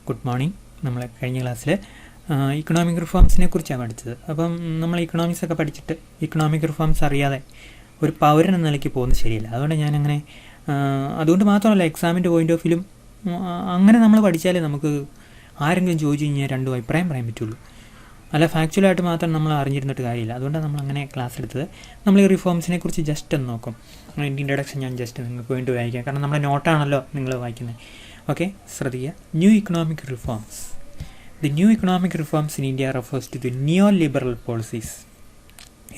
Good morning. നമ്മൾ കഴിഞ്ഞ ക്ലാസ്സിൽ ഇക്കണോമിക് റിഫോംസിനെ കുറിച്ചാണ് പഠിച്ചത്. അപ്പം നമ്മൾ ഇക്കണോമിക്സ് ഒക്കെ പഠിച്ചിട്ട് ഇക്കണോമിക് റിഫോംസ് അറിയാതെ ഒരു പൗരൻ എന്ന നിലയ്ക്ക് പോകുന്നത് ശരിയല്ല. അതുകൊണ്ട് ഞാനങ്ങനെ അതുകൊണ്ട് മാത്രമല്ല, എക്സാമിൻ്റെ പോയിൻ്റ് ഓഫ് വ്യൂലും അങ്ങനെ നമ്മൾ പഠിച്ചാലേ നമുക്ക് ആരെങ്കിലും ചോദിച്ചു കഴിഞ്ഞാൽ രണ്ടും അഭിപ്രായം പറയാൻ പറ്റുള്ളൂ. അല്ല ഫാക്ച്വലായിട്ട് മാത്രം നമ്മൾ അറിഞ്ഞിരുന്നിട്ട് കാര്യമില്ല. അതുകൊണ്ടാണ് നമ്മൾ അങ്ങനെ ക്ലാസ് എടുത്തത്. നമ്മൾ ഈ റിഫോംസിനെ കുറിച്ച് ജസ്റ്റ് ഒന്ന് നോക്കും. അതിൻ്റെ ഇൻട്രഡക്ഷൻ ഞാൻ ജസ്റ്റ് നിങ്ങൾക്ക് വേണ്ടി വായിക്കാം, കാരണം നമ്മുടെ നോട്ടാണല്ലോ നിങ്ങൾ വായിക്കുന്നത്. ഓക്കെ, ശ്രദ്ധിക്കുക. New economic reforms. The new economic reforms in India refers to the neo liberal policies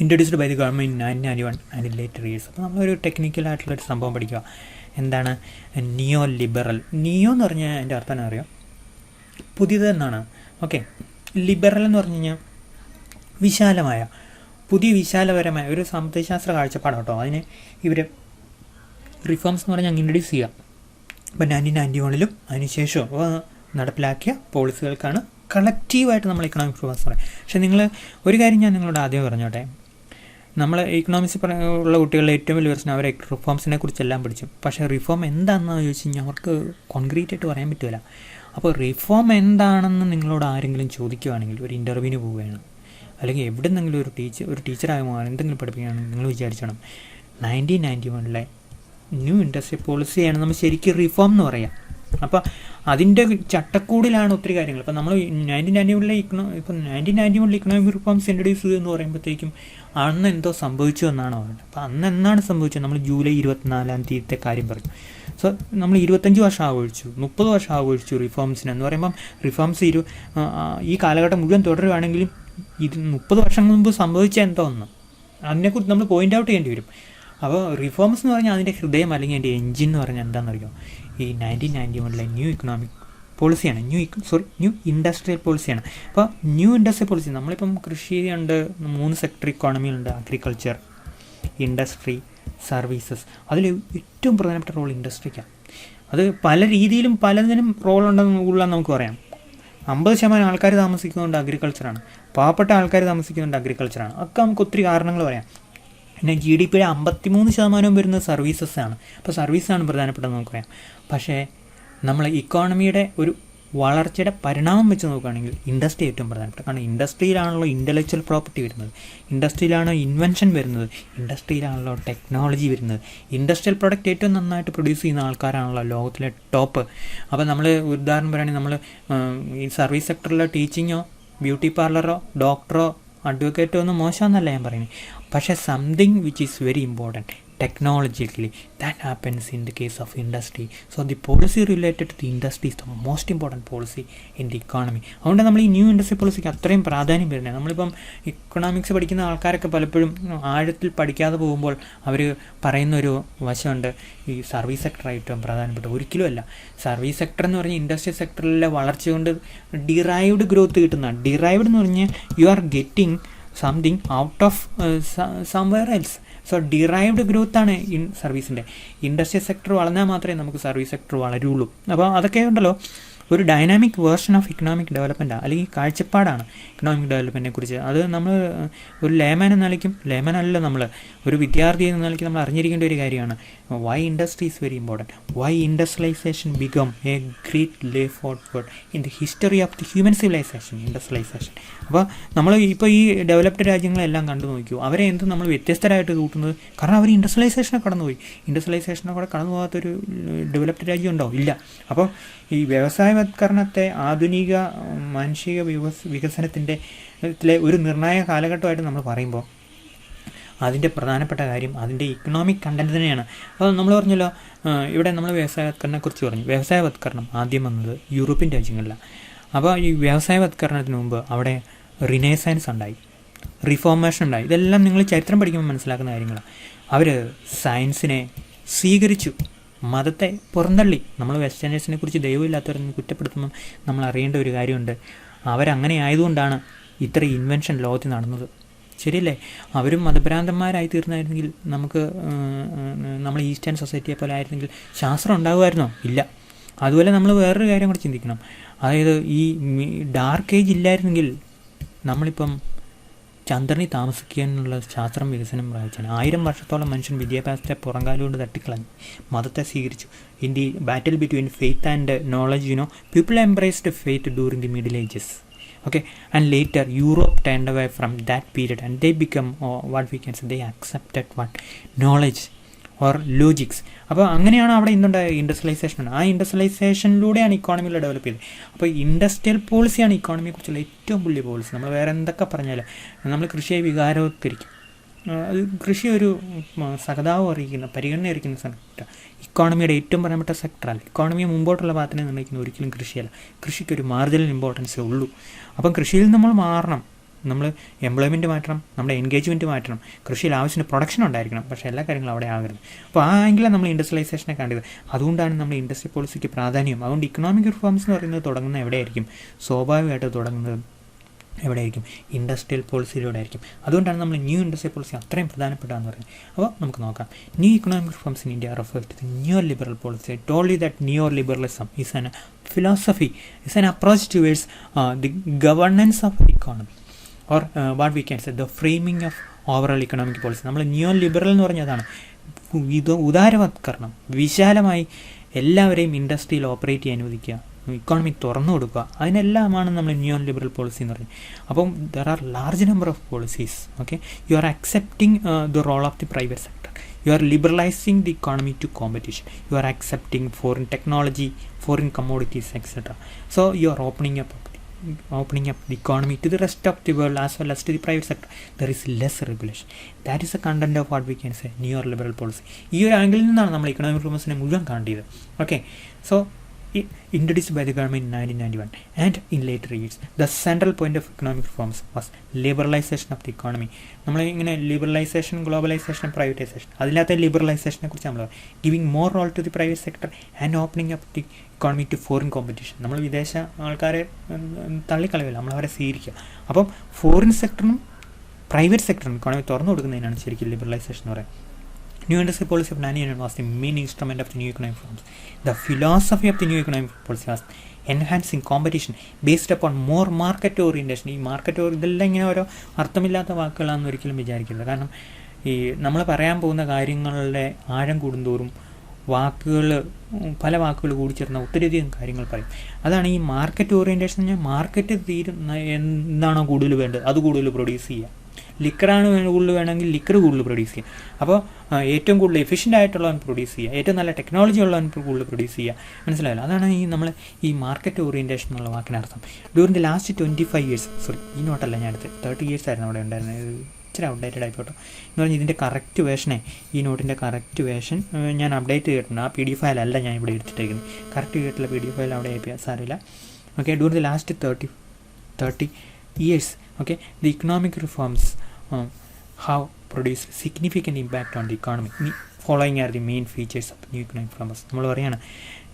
introduced by the government in 1991 and later years. അപ്പോൾ നമ്മളൊരു ടെക്നിക്കലായിട്ടുള്ളൊരു സംഭവം പഠിക്കുക. എന്താണ് നിയോ ലിബറൽ? നിയോ എന്ന് പറഞ്ഞാൽ അതിൻ്റെ അർത്ഥം അറിയാം, പുതിയതെന്നാണ്. ഓക്കെ, ലിബറൽ എന്ന് പറഞ്ഞു കഴിഞ്ഞാൽ വിശാലമായ, പുതിയ വിശാലപരമായ ഒരു സാമ്പത്തികശാസ്ത്ര കാഴ്ചപ്പാടാണ് കേട്ടോ. അതിന് ഇവർ റിഫോംസ് എന്ന് പറഞ്ഞാൽ ഇൻട്രൊഡ്യൂസ് ചെയ്യുക. അപ്പോൾ 1991 അതിനുശേഷം നടപ്പിലാക്കിയ പോളിസികൾക്കാണ് കളക്റ്റീവായിട്ട് നമ്മൾ ഇക്കണോമിക് റിഫോംസ് പറയാം. പക്ഷേ നിങ്ങൾ ഒരു കാര്യം ഞാൻ നിങ്ങളോട് ആദ്യം പറഞ്ഞോട്ടെ, നമ്മൾ ഇക്കണോമിക്സ് ഉള്ള കുട്ടികളുടെ ഏറ്റവും വലിയ പ്രശ്നം അവർ റിഫോംസിനെ കുറിച്ചെല്ലാം പഠിച്ചു, പക്ഷേ റിഫോം എന്താണെന്ന് ചോദിച്ചു കഴിഞ്ഞാൽ അവർക്ക് കോൺക്രീറ്റ് ആയിട്ട് പറയാൻ പറ്റില്ല. അപ്പോൾ റിഫോം എന്താണെന്ന് നിങ്ങളോട് ആരെങ്കിലും ചോദിക്കുകയാണെങ്കിൽ, ഒരു ഇൻ്റർവ്യൂവിന് പോവുകയാണ് അല്ലെങ്കിൽ എവിടെ നിന്നെങ്കിലും ഒരു ടീച്ചറാകുമോ എന്തെങ്കിലും പഠിപ്പിക്കുകയാണെങ്കിൽ നിങ്ങൾ വിചാരിച്ചണം 1991 ന്യൂ ഇൻഡസ്ട്രി പോളിസിയാണ് നമ്മൾ ശരിക്കും റിഫോം എന്ന് പറയാം. അപ്പോൾ അതിൻ്റെ ചട്ടക്കൂടിലാണ് ഒത്തിരി കാര്യങ്ങൾ. ഇപ്പോൾ നമ്മൾ 1991 ഇക്കണോമിക് റിഫോംസ് ഇൻട്രൊഡ്യൂസ് ചെയ്തെന്ന് പറയുമ്പോഴത്തേക്കും അന്ന് എന്തോ സംഭവിച്ചു എന്നാണ് പറയുന്നത്. അപ്പോൾ അന്ന് എന്നാണ് സംഭവിച്ചത്? നമ്മൾ ജൂലൈ 24 കാര്യം പറഞ്ഞു. സോ നമ്മൾ 25 വർഷം ആഘോഷിച്ചു, 30 വർഷം ആഘോഷിച്ചു റിഫോംസിന് എന്ന് പറയുമ്പം റിഫോംസ് ഈ കാലഘട്ടം മുഴുവൻ തുടരുകയാണെങ്കിലും 30 വർഷം മുമ്പ് സംഭവിച്ച എന്തോ ഒന്ന് അതിനെക്കുറിച്ച് നമ്മൾ പോയിൻ്റ് ഔട്ട് ചെയ്യേണ്ടി വരും. അപ്പോൾ റിഫോംസ് എന്ന് പറഞ്ഞാൽ അതിൻ്റെ ഹൃദയം അല്ലെങ്കിൽ അതിൻ്റെ എൻജിൻ എന്ന് പറഞ്ഞാൽ എന്താണെന്നറിയോ? ഈ 1991 ന്യൂ ഇക്കണോമിക് പോളിസിയാണ്, ന്യൂ ഇൻഡസ്ട്രിയൽ പോളിസിയാണ്. അപ്പോൾ ന്യൂ ഇൻഡസ്ട്രിയൽ പോളിസി, നമ്മളിപ്പം കൃഷിയുണ്ട്, 3 സെക്ടർ ഇക്കോണമികളുണ്ട്, അഗ്രികൾച്ചർ, ഇൻഡസ്ട്രി, സർവീസസ്. അതിൽ ഏറ്റവും പ്രധാനപ്പെട്ട റോൾ ഇൻഡസ്ട്രിക്കാണ്. അത് പല രീതിയിലും പലതിനും റോൾ ഉണ്ടെന്നുള്ള നമുക്ക് പറയാം. 50% ആൾക്കാർ താമസിക്കുന്നുണ്ട് അഗ്രികൾച്ചറാണ്, പാവപ്പെട്ട ആൾക്കാർ താമസിക്കുന്നുണ്ട് അഗ്രികൾച്ചറാണ്. ഒക്കെ നമുക്ക് ഒത്തിരി കാരണങ്ങൾ പറയാം. പിന്നെ GDP 53% വരുന്നത് സർവീസസ്സാണ്. അപ്പോൾ സർവീസാണ് പ്രധാനപ്പെട്ടതെന്ന് നമുക്ക് പറയാം. പക്ഷേ നമ്മൾ ഇക്കോണമിയുടെ ഒരു വളർച്ചയുടെ പരിണാമം വെച്ച് നോക്കുകയാണെങ്കിൽ ഇൻഡസ്ട്രി ഏറ്റവും പ്രധാനപ്പെട്ട. കാരണം ഇൻഡസ്ട്രിയിലാണല്ലോ ഇൻ്റലക്ച്വൽ പ്രോപ്പർട്ടി വരുന്നത്, ഇൻഡസ്ട്രിയിലാണോ ഇൻവെൻഷൻ വരുന്നത്, ഇൻഡസ്ട്രിയിലാണല്ലോ ടെക്നോളജി വരുന്നത്. ഇൻഡസ്ട്രിയൽ പ്രൊഡക്റ്റ് ഏറ്റവും നന്നായിട്ട് പ്രൊഡ്യൂസ് ചെയ്യുന്ന ആൾക്കാരാണല്ലോ ലോകത്തിലെ ടോപ്പ്. അപ്പോൾ നമ്മൾ ഉദാഹരണം പറയുകയാണെങ്കിൽ നമ്മൾ ഈ സർവീസ് സെക്ടറിലെ ടീച്ചിങ്ങോ ബ്യൂട്ടി പാർലറോ ഡോക്ടറോ അഡ്വക്കേറ്റോ ഒന്നും മോശമെന്നല്ല ഞാൻ പറയുന്നത്. പക്ഷേ something which is very important technologically, that happens in the case of industry. So the policy related to the industry is the most important policy in the economy. അതുകൊണ്ട് നമ്മൾ ഈ ന്യൂ ഇൻഡസ്ട്രി പോളിസിക്ക് അത്രയും പ്രാധാന്യം വരുന്നത്. നമ്മളിപ്പം ഇക്കണോമിക്സ് പഠിക്കുന്ന ആൾക്കാരൊക്കെ പലപ്പോഴും ആഴത്തിൽ പഠിക്കാതെ പോകുമ്പോൾ അവർ പറയുന്നൊരു വശമുണ്ട്, ഈ സർവീസ് സെക്ടർ ഏറ്റവും പ്രധാനപ്പെട്ട. ഒരിക്കലുമല്ല. സർവീസ് സെക്ടർ എന്ന് പറഞ്ഞാൽ ഇൻഡസ്ട്രി സെക്ടറിലെ വളർച്ച കൊണ്ട് ഡിറൈവ്ഡ് ഗ്രോത്ത് കിട്ടുന്നതാണ്. ഡിറൈവ്ഡ് എന്ന് പറഞ്ഞാൽ you are getting something out of somewhere else. So derived ഗ്രോത്താണ് സർവീസിൻ്റെ. ഇൻഡസ്ട്രിയൽ സെക്ടർ വളർന്നാൽ മാത്രമേ നമുക്ക് സർവീസ് സെക്ടർ വളരുള്ളൂ. അപ്പോൾ അതൊക്കെ ഉണ്ടല്ലോ ഒരു ഡൈനാമിക് വേർഷൻ ഓഫ് ഇക്കണോമിക് ഡെവലപ്മെൻറ്റാണ്, അല്ലെങ്കിൽ കാഴ്ചപ്പാടാണ് ഇക്കണോമിക് ഡെവലപ്മെൻറ്റിനെ കുറിച്ച്. അത് നമ്മൾ ഒരു ലേമാൻ എന്ന നിലയ്ക്കും, ലേമാനല്ല നമ്മൾ ഒരു വിദ്യാർത്ഥി എന്ന നിലയ്ക്ക് നമ്മൾ അറിഞ്ഞിരിക്കേണ്ട ഒരു കാര്യമാണ്. Why industry is very important, why industrialization become a great leap forward in the history of the human civilization, industrialization. അപ്പോൾ നമ്മൾ ഇപ്പോൾ ഈ ഡെവലപ്ഡ് രാജ്യങ്ങളെല്ലാം കണ്ടു നോക്കൂ, അവരെ എന്ത് നമ്മൾ വ്യത്യസ്തരായിട്ട് കൂട്ടുന്നത്? കാരണം അവർ ഇൻഡസ്ട്രിയലൈസേഷനെ കടന്നുപോയി. ഇൻഡസ്ട്രിയലൈസേഷനെ കൂടെ കടന്നു പോകാത്തൊരു ഡെവലപ്ഡ് രാജ്യം ഉണ്ടോ? ഇല്ല. അപ്പോൾ ഈ വ്യവസായവത്കരണത്തെ ആധുനിക മാനുഷിക വികസനത്തിൻ്റെ ഒരു നിർണായക കാലഘട്ടമായിട്ട് നമ്മൾ പറയുമ്പോൾ അതിൻ്റെ പ്രധാനപ്പെട്ട കാര്യം അതിൻ്റെ ഇക്കണോമിക് കണ്ടന്റ് തന്നെയാണ്. അപ്പോൾ നമ്മൾ പറഞ്ഞല്ലോ, ഇവിടെ നമ്മൾ വ്യവസായവത്കരണത്തെക്കുറിച്ച് പറഞ്ഞു. വ്യവസായവത്കരണം ആദ്യം വന്നത് യൂറോപ്യൻ രാജ്യങ്ങളിലാണ്. അപ്പോൾ ഈ വ്യവസായവത്കരണത്തിന് മുമ്പ് അവിടെ റിനേസൻസ് ഉണ്ടായി, റിഫോർമേഷൻ ഉണ്ടായി. ഇതെല്ലാം നിങ്ങൾ ചരിത്രം പഠിക്കുമ്പോൾ മനസ്സിലാക്കുന്ന കാര്യങ്ങളാണ്. അവർ സയൻസിനെ സ്വീകരിച്ചു, മതത്തെ പുറന്തള്ളി. നമ്മൾ വെസ്റ്റേണേഴ്സിനെ കുറിച്ച് ദൈവമില്ലാത്തവരെന്ന് കുറ്റപ്പെടുത്തുമ്പം നമ്മൾ അറിയേണ്ട ഒരു കാര്യമുണ്ട്, അവരങ്ങനെ ആയതുകൊണ്ടാണ് ഇത്ര ഇൻവെൻഷൻ ലോകത്തിൽ നടന്നത്. ശരിയല്ലേ? അവരും മതഭ്രാന്തന്മാരായി തീർന്നായിരുന്നെങ്കിൽ നമുക്ക് നമ്മൾ ഈസ്റ്റേൺ സൊസൈറ്റിയെ പോലെ ആയിരുന്നെങ്കിൽ ശാസ്ത്രം ഉണ്ടാകുമായിരുന്നോ? ഇല്ല. അതുപോലെ നമ്മൾ വേറൊരു കാര്യം കൂടി ചിന്തിക്കണം. അതായത് ഈ ഡാർക്ക് ഏജ് ഇല്ലായിരുന്നെങ്കിൽ നമ്മളിപ്പം ചന്ദ്രനിൽ താമസിക്കാനുള്ള ശാസ്ത്രം വികസനം പ്രാപിച്ചാണ്. 1000 വർഷത്തോളം മനുഷ്യൻ വിദ്യാഭ്യാസത്തെ പുറങ്കാലുകൊണ്ട് തട്ടിക്കളഞ്ഞു, മതത്തെ സ്വീകരിച്ചു. In the battle between faith and knowledge, people embraced faith during the middle ages. Okay, and later Europe turned away from that period and they become what we can say, they accepted what knowledge or logics. അപ്പോൾ അങ്ങനെയാണ് അവിടെ ഇന്നുണ്ടായ industrialisation. ആ ഇൻഡസ്ട്രിയലൈസേഷനിലൂടെയാണ് ഇക്കോണമിയിൽ develop ചെയ്തത്. അപ്പോൾ industrial പോളിസിയാണ് ഇക്കോണമിയെക്കുറിച്ചുള്ള ഏറ്റവും വലിയ policy. നമ്മൾ വേറെ എന്തൊക്കെ പറഞ്ഞാലും നമ്മൾ കൃഷിയെ വികാരവത്കരിക്കും. അത് കൃഷി ഒരു സഹതാപം അറിയിക്കുന്ന, പരിഗണന അറിയിക്കുന്ന സെക്ടർ, ഇക്കോണമിയുടെ ഏറ്റവും പ്രധാനപ്പെട്ട സെക്ടറല്ല. ഇക്കോണമിയെ മുമ്പോട്ടുള്ള പാത്തിനെ നിർണ്ണയിക്കുന്ന ഒരിക്കലും കൃഷിയല്ല. കൃഷിക്കൊരു മാർജിനൽ ഇമ്പോർട്ടൻസേ ഉള്ളൂ. അപ്പം കൃഷിയിൽ നമ്മൾ മാറണം, നമ്മൾ എംപ്ലോയ്മെൻറ്റ് മാറ്റണം, നമ്മുടെ എൻഗേജ്മെൻറ്റ് മാറ്റണം, കൃഷിയിൽ ആവശ്യത്തിന് പ്രൊഡക്ഷൻ ഉണ്ടായിരിക്കണം, പക്ഷേ എല്ലാ കാര്യങ്ങളും അവിടെ ആകരുത്. അപ്പോൾ ആ ആംഗിലാണ് നമ്മൾ ഇൻഡസ്ട്രിയലൈസേഷനെ കണ്ടത്. അതുകൊണ്ടാണ് നമ്മൾ ഇൻഡസ്ട്രി പോളിസിക്ക് പ്രാധാന്യം. അതുകൊണ്ട് ഇക്കണോമിക് റിഫോംസ് എന്ന് പറയുന്നത് തുടങ്ങുന്നത് എവിടെയായിരിക്കും? സ്വാഭാവികമായിട്ട് തുടങ്ങുന്നത് എവിടെയായിരിക്കും? ഇൻഡസ്ട്രിയൽ പോളിസിയിലൂടെ ആയിരിക്കും. അതുകൊണ്ടാണ് നമ്മൾ ന്യൂ ഇൻഡസ്ട്രിയൽ പോളിസി അത്രയും പ്രധാനപ്പെട്ടതെന്ന് പറയുന്നത്. അപ്പോൾ നമുക്ക് നോക്കാം. New economic reforms in India refer to the new liberal policy. I told you that new liberalism is an philosophy, is an approach towards the governance of the economy, or what we can say, the framing of overall economic policy. നമ്മൾ new liberal എന്ന് പറഞ്ഞതാണ് ഉദാരവത്കരണം, വിശാലമായി എല്ലാവരെയും ഇൻഡസ്ട്രിയിൽ operate ചെയ്യാൻ അനുവദിക്കുക, economy തുറന്നു കൊടുക്കുക, അതിനെല്ലാമാണ് നമ്മൾ ന്യൂ ലിബറൽ പോളിസി എന്ന് പറയുന്നത്. അപ്പം there are large number of policies. Okay, you are accepting the role of the private sector. You are liberalizing the economy to competition. You are accepting foreign technology, foreign commodities, etc. So you are opening up the economy to the rest of the world as well as to the private sector. There is less regulation. That is the content of what we can say neoliberal policy. ഈ ഒരു ആംഗിളിൽ നിന്നാണ് നമ്മൾ economic റിഫോംസിനെ മുഴുവൻ കണ്ടത്. Okay, so introduced by the government in 1991 and in later years the central point of economic reforms was liberalization of the economy. നമ്മൾ ഇങ്ങനെ liberalisation, globalisation, privatisation, അതിനകത്തെ ലിബറലൈസേഷനെ കുറിച്ച് നമ്മൾ giving more role to the private sector and opening up the economy to foreign competition. നമ്മൾ വിദേശ ആൾക്കാരെ തള്ളിക്കളയില്ല, നമ്മളവരെ സ്വീകരിക്കുക. അപ്പം ഫോറിൻ സെക്ടറിനും പ്രൈവറ്റ് സെക്ടറിനും ഇക്കോണമി തുറന്നു കൊടുക്കുന്നതിനാണ് ശരിക്കും ലിബറലൈസേഷൻ എന്ന് പറയുന്നത്. New industry policy of 1991 was the main instrument of the new economic reforms. The philosophy of the new economic policy was enhancing competition based upon more market orientation. ഈ market ഇതെല്ലാം ഇങ്ങനെ ഓരോ അർത്ഥമില്ലാത്ത വാക്കുകളാണെന്ന് ഒരിക്കലും വിചാരിക്കരുത്. കാരണം ഈ നമ്മൾ പറയാൻ പോകുന്ന കാര്യങ്ങളുടെ ആഴം കൂടുന്തോറും പല വാക്കുകൾ കൂടി ചേർന്ന ഒത്തിരിയധികം കാര്യങ്ങൾ പറയും. അതാണ് ഈ മാർക്കറ്റ് ഓറിയൻറ്റേഷൻ. ഞാൻ മാർക്കറ്റ് എന്താണോ കൂടുതൽ വേണ്ടത് അത് കൂടുതൽ പ്രൊഡ്യൂസ് ചെയ്യുക. ലിക്കറാണ് കൂടുതൽ വേണമെങ്കിൽ ലിക്കർ കൂടുതൽ പ്രൊഡ്യൂസ് ചെയ്യുക. അപ്പോൾ ഏറ്റവും കൂടുതൽ എഫിഷ്യൻ്റ് ആയിട്ടുള്ളവൻ പ്രൊഡ്യൂസ് ചെയ്യുക, ഏറ്റവും നല്ല ടെക്നോളജി ഉള്ളവൻ കൂടുതൽ പ്രൊഡ്യൂസ് ചെയ്യുക. മനസ്സിലായല്ലോ? അതാണ് നമ്മൾ ഈ മാർക്കറ്റ് ഓറിയൻറ്റേഷൻ എന്നുള്ള വാക്കിനർത്ഥം. During the last 25 years, sorry ഈ നോട്ടല്ല ഞാൻ എടുത്ത് 30 years ആയിരുന്നു അവിടെ ഉണ്ടായിരുന്നത്, ഇച്ചിരി ഔട്ട്ഡേറ്റഡ് ആയിക്കോട്ടെ എന്ന് പറഞ്ഞാൽ ഇതിൻ്റെ കറക്റ്റ് വേഷനെ, ഈ നോട്ടിൻ്റെ കറക്റ്റ് വേഷൻ ഞാൻ അപ്ഡേറ്റ് ചെയ്തിട്ടുണ്ട്. ആ PDF ഫയലല്ല ഞാൻ ഇവിടെ എടുത്തിട്ടേക്കുന്നത്, കറക്റ്റ് ചെയ്തിട്ടുള്ള PDF ഫയൽ അവിടെ സാരമില്ല. Okay, during the last 30 years, okay, the economic reforms have produced significant impact on the economy. Following are the main features of new economic reforms. നമ്മൾ പറയുകയാണ്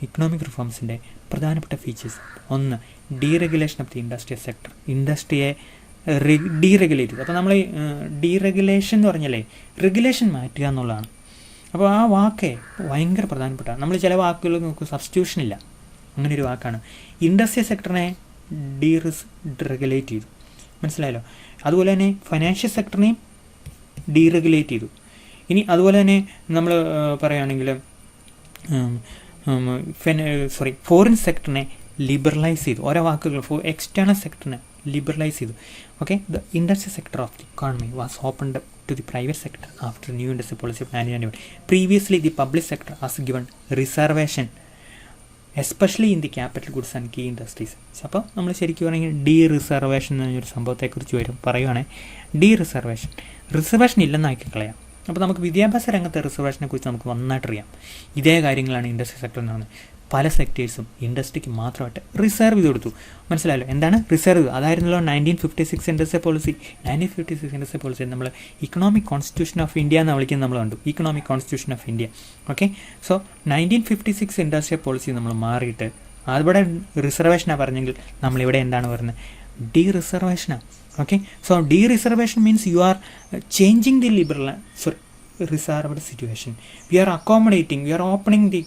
ഇക്കണോമിക് റിഫോംസിൻ്റെ പ്രധാനപ്പെട്ട ഫീച്ചേഴ്സ്. ഒന്ന്, deregulation of the industrial sector. ഇൻഡസ്ട്രിയെ deregulate ചെയ്തു. അപ്പോൾ നമ്മൾ deregulation എന്ന് പറഞ്ഞാലേ regulation മാറ്റുക എന്നുള്ളതാണ്. അപ്പോൾ ആ വാക്ക് ഭയങ്കര പ്രധാനപ്പെട്ടതാണ്. നമ്മൾ ചില വാക്കുകൾ നമുക്ക് സബ്സ്റ്റിറ്റ്യൂഷൻ ഇല്ല, അങ്ങനെ ഒരു വാക്കാണ്. ഇൻഡസ്ട്രിയൽ സെക്ടറിനെ ഡീറെഗുലേറ്റ് ചെയ്തു. മനസ്സിലായല്ലോ? അതുപോലെ തന്നെ ഫൈനാൻഷ്യൽ സെക്ടറിനെയും ഡീറെഗുലേറ്റ് ചെയ്തു. ഇനി അതുപോലെ തന്നെ നമ്മൾ പറയുകയാണെങ്കിൽ ഫോറിൻ സെക്ടറിനെ ലിബറലൈസ് ചെയ്തു. ഓരോ വാക്കുകൾ എക്സ്റ്റേണൽ സെക്ടറിനെ ലിബറലൈസ് ചെയ്തു. Okay, the industrial sector of the economy was opened to the private sector after new industry policy of 1991. Previously the public sector was given reservation especially in the capital goods and key industries. അപ്പോൾ നമ്മൾ ശരിക്കും പറയുകയാണെങ്കിൽ D reservation എന്നൊരു സംഭവത്തെക്കുറിച്ച് പറയുകയാണെങ്കിൽ reservation ഇല്ലെന്നാക്കി കളയാം. അപ്പോൾ നമുക്ക് വിദ്യാഭ്യാസ രംഗത്തെ റിസർവേഷനെ കുറിച്ച് നമുക്ക് നന്നായിട്ടറിയാം. ഇതേ കാര്യങ്ങളാണ് ഇൻഡസ്ട്രി സെക്ടറിൽ നടന്നത്. പല സെക്ടേഴ്സും ഇൻഡസ്ട്രിക്ക് മാത്രമായിട്ട് റിസർവ് ചെയ്ത് കൊടുത്തു. മനസ്സിലായല്ലോ? എന്താണ് റിസർവ്? അതായിരുന്നല്ലോ 1956 ഇൻഡസ്ട്രി പോളിസി. 1956 ഇൻഡസ്ട്രി പോളിസി നമ്മൾ ഇക്കണോമിക് കോൺസ്റ്റിറ്റ്യൂഷൻ ഓഫ് ഇന്ത്യ എന്ന് വിളിക്കുന്നത് നമ്മൾ കണ്ടു. Economic constitution of India. Okay, so 1956 industrial policy നമ്മൾ മാറിയിട്ട് അവിടെ റിസർവേഷനാണ് പറഞ്ഞെങ്കിൽ നമ്മളിവിടെ എന്താണ് പറയുന്നത്? ഡീ റിസർവേഷനാണ്. Okay, so dereservation means you are changing the reserved situation. We are accommodating, we are opening the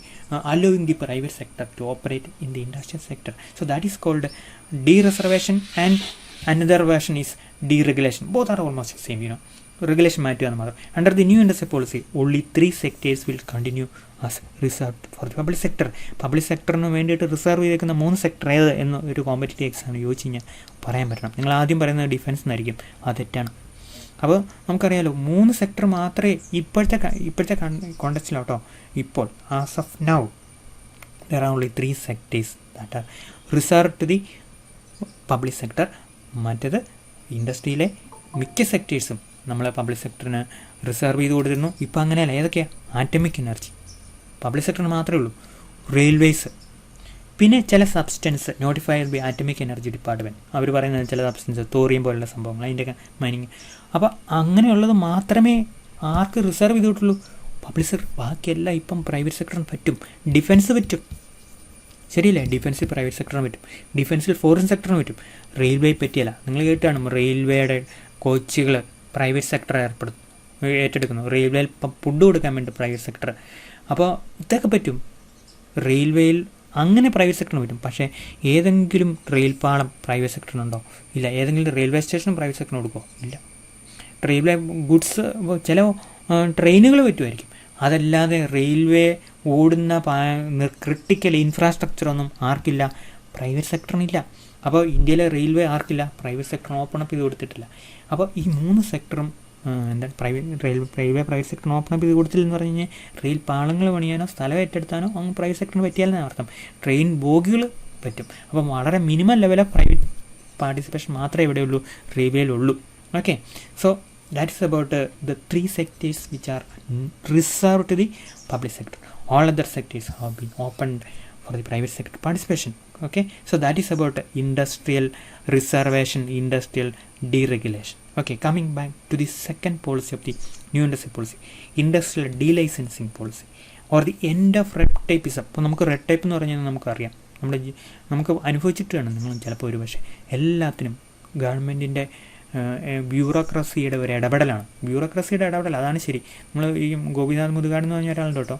allowing the private sector to operate in the industrial sector. So that is called de-reservation, and another version is deregulation. Both are almost the same, regulation മാറ്റുക എന്ന് മാത്രം. Under the new industry policy, only 3 sectors will continue as reserved for the public sector. Public സെക്ടറിന് വേണ്ടിയിട്ട് reserve ചെയ്തേക്കുന്ന 3 sector ഏത് എന്ന് ഒരു competitive എക്സാമിന് ചോദിച്ചു കഴിഞ്ഞാൽ പറയാൻ പറ്റണം. നിങ്ങൾ ആദ്യം പറയുന്നത് ഡിഫൻസ് എന്നായിരിക്കും, അത് തെറ്റാണ്. അപ്പോൾ നമുക്കറിയാലോ 3 സെക്ടർ മാത്രമേ ഇപ്പോഴത്തെ കോണ്ടക്സ്റ്റിലോട്ടോ ഇപ്പോൾ as of now there are only 3 sectors that are reserved to the public sector. മറ്റേത് ഇൻഡസ്ട്രിയിലെ മിക്ക സെക്ടേഴ്സും നമ്മൾ പബ്ലിക് സെക്ടറിന് റിസർവ് ചെയ്ത് കൊടുത്തിരുന്നു. ഇപ്പോൾ അങ്ങനെയല്ല. ഏതൊക്കെയാണ്? ആറ്റമിക് എനർജി പബ്ലിക് സെക്ടറിന് മാത്രമേ ഉള്ളൂ. റെയിൽവേസ്, പിന്നെ ചില substance notified by atomic energy department. അവർ പറയുന്നത് ചില സബ്സ്റ്റൻസ് തോറിയം പോലുള്ള സംഭവങ്ങൾ, അതിൻ്റെയൊക്കെ മൈനിങ്. അപ്പോൾ അങ്ങനെയുള്ളത് മാത്രമേ ആർക്ക് റിസർവ് ചെയ്തിട്ടുള്ളൂ? Public sector. ബാക്കിയെല്ലാം ഇപ്പം പ്രൈവറ്റ് സെക്ടറിന് പറ്റും. ഡിഫൻസ് പറ്റും, ശരിയല്ലേ? ഡിഫൻസിൽ പ്രൈവറ്റ് സെക്ടറിന് പറ്റും, ഡിഫൻസിൽ ഫോറിൻ സെക്ടറിന് പറ്റും. റെയിൽവേ പറ്റിയല്ല. നിങ്ങൾ കേട്ടാണ് റെയിൽവേയുടെ കോച്ചുകൾ പ്രൈവറ്റ് സെക്ടർ ഏറ്റെടുക്കുന്നു. റെയിൽവേയിൽ ഫുഡ് കൊടുക്കാൻ വേണ്ടി പ്രൈവറ്റ് സെക്ടർ. അപ്പോൾ ഇതൊക്കെ പറ്റും. റെയിൽവേയിൽ അങ്ങനെ പ്രൈവറ്റ് സെക്ടറിന് പറ്റും. പക്ഷേ ഏതെങ്കിലും റെയിൽ പാളം പ്രൈവറ്റ് സെക്ടറിനുണ്ടോ? ഇല്ല. ഏതെങ്കിലും റെയിൽവേ സ്റ്റേഷനും പ്രൈവറ്റ് സെക്ടറിന് കൊടുക്കുമോ? ഇല്ല. റെയിൽവേ ഗുഡ്സ് ചില ട്രെയിനുകൾ പറ്റുമായിരിക്കും. അതല്ലാതെ റെയിൽവേ ഓടുന്ന ക്രിട്ടിക്കൽ ഇൻഫ്രാസ്ട്രക്ചറൊന്നും ആർക്കില്ല? പ്രൈവറ്റ് സെക്ടറിനില്ല. അപ്പോൾ ഇന്ത്യയിലെ റെയിൽവേ ആർക്കില്ല? പ്രൈവറ്റ് സെക്ടറിന് ഓപ്പൺ അപ്പ് ചെയ്ത് കൊടുത്തിട്ടില്ല. അപ്പോൾ ഈ 3 സെക്ടറും എന്താണ് റെയിൽവേ പ്രൈവറ്റ് സെക്ടറിന് ഓപ്പൺ അപ്പ് ചെയ്ത് കൊടുത്തില്ലെന്ന് പറഞ്ഞു കഴിഞ്ഞാൽ റെയിൽ പാളങ്ങൾ പണിയാനോ സ്ഥലം ഏറ്റെടുത്താനോ അങ്ങ് പ്രൈവറ്റ് സെക്ടറിന് പറ്റിയാലെന്ന് അർത്ഥം. ട്രെയിൻ ബോഗികൾ പറ്റും. അപ്പം വളരെ minimum level of private participation മാത്രമേ ഇവിടെയുള്ളൂ, റെയിൽവേയിലുള്ളൂ. Okay, so that is about the 3 sectors which are reserved to the public sector. All other sectors have been opened for the private sector participation. Okay, so that is about industrial reservation, industrial deregulation. Okay, coming back to the second policy of the new industry policy, industrial delicensing policy or the end of red tapeism. അപ്പോൾ നമുക്ക് red type എന്ന് പറഞ്ഞാൽ നമുക്കറിയാം, നമുക്ക് അനുഭവിച്ചിട്ടാണ് നിങ്ങൾ ചിലപ്പോൾ ഒരു പക്ഷേ എല്ലാത്തിനും ഗവൺമെൻറ്റിൻ്റെ ബ്യൂറോക്രസിയുടെ ഒരു ഇടപെടലാണ്. ബ്യൂറോക്രസിയുടെ ഇടപെടൽ, അതാണ് ശരി. നമ്മൾ ഈ ഗോപിനാഥ് മുതുകാട് എന്ന് പറഞ്ഞ ഒരാളുണ്ട് കേട്ടോ,